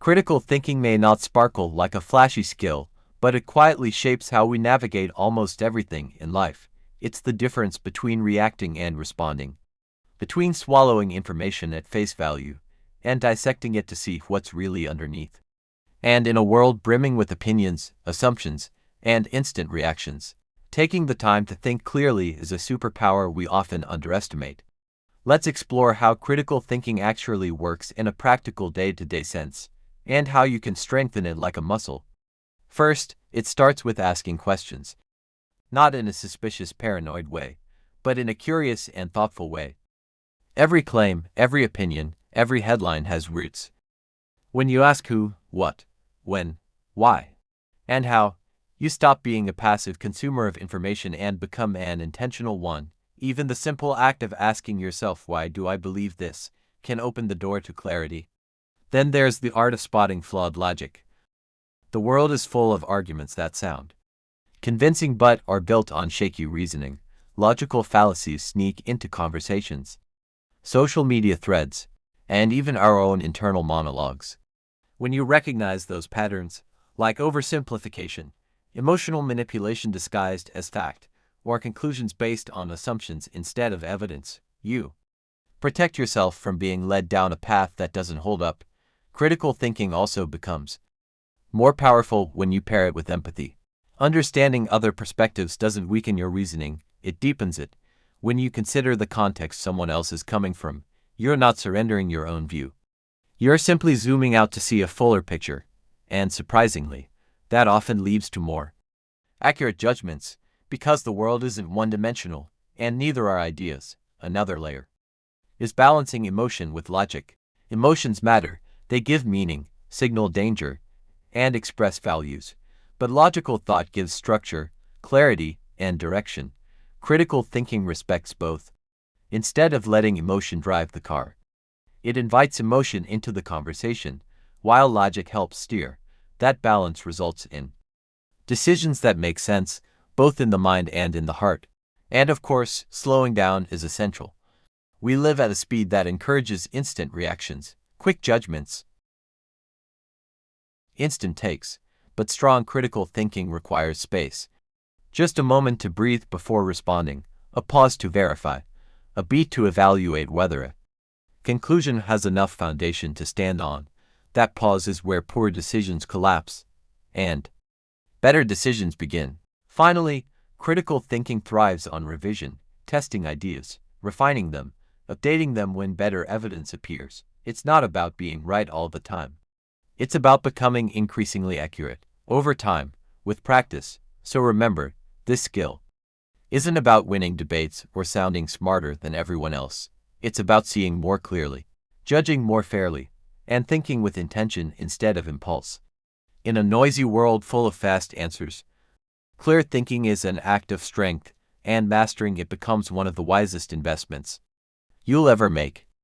Critical thinking may not sparkle like a flashy skill, but it quietly shapes how we navigate almost everything in life. It's the difference between reacting and responding, between swallowing information at face value and dissecting it to see what's really underneath. And in a world brimming with opinions, assumptions, and instant reactions, taking the time to think clearly is a superpower we often underestimate. Let's explore how critical thinking actually works in a practical day-to-day sense, and how you can strengthen it like a muscle. First, it starts with asking questions. Not in a suspicious, paranoid way, but in a curious and thoughtful way. Every claim, every opinion, every headline has roots. When you ask who, what, when, why, and how, you stop being a passive consumer of information and become an intentional one. Even the simple act of asking yourself, why do I believe this, can open the door to clarity. Then there's the art of spotting flawed logic. The world is full of arguments that sound convincing but are built on shaky reasoning. Logical fallacies sneak into conversations, social media threads, and even our own internal monologues. When you recognize those patterns, like oversimplification, emotional manipulation disguised as fact, or conclusions based on assumptions instead of evidence, you protect yourself from being led down a path that doesn't hold up. Critical thinking also becomes more powerful when you pair it with empathy. Understanding other perspectives doesn't weaken your reasoning, it deepens it. When you consider the context someone else is coming from, you're not surrendering your own view. You're simply zooming out to see a fuller picture, and surprisingly, that often leads to more accurate judgments, because the world isn't one-dimensional, and neither are ideas. Another layer is balancing emotion with logic. Emotions matter, they give meaning, signal danger, and express values. But logical thought gives structure, clarity, and direction. Critical thinking respects both. Instead of letting emotion drive the car, it invites emotion into the conversation, while logic helps steer. That balance results in decisions that make sense, both in the mind and in the heart. And of course, slowing down is essential. We live at a speed that encourages instant reactions, quick judgments, instant takes, but strong critical thinking requires space. Just a moment to breathe before responding, a pause to verify, a beat to evaluate whether a conclusion has enough foundation to stand on. That pause is where poor decisions collapse, and better decisions begin. Finally, critical thinking thrives on revision, testing ideas, refining them, updating them when better evidence appears. It's not about being right all the time. It's about becoming increasingly accurate over time, with practice. So remember, this skill isn't about winning debates or sounding smarter than everyone else. It's about seeing more clearly, judging more fairly, and thinking with intention instead of impulse. In a noisy world full of fast answers, clear thinking is an act of strength, and mastering it becomes one of the wisest investments you'll ever make.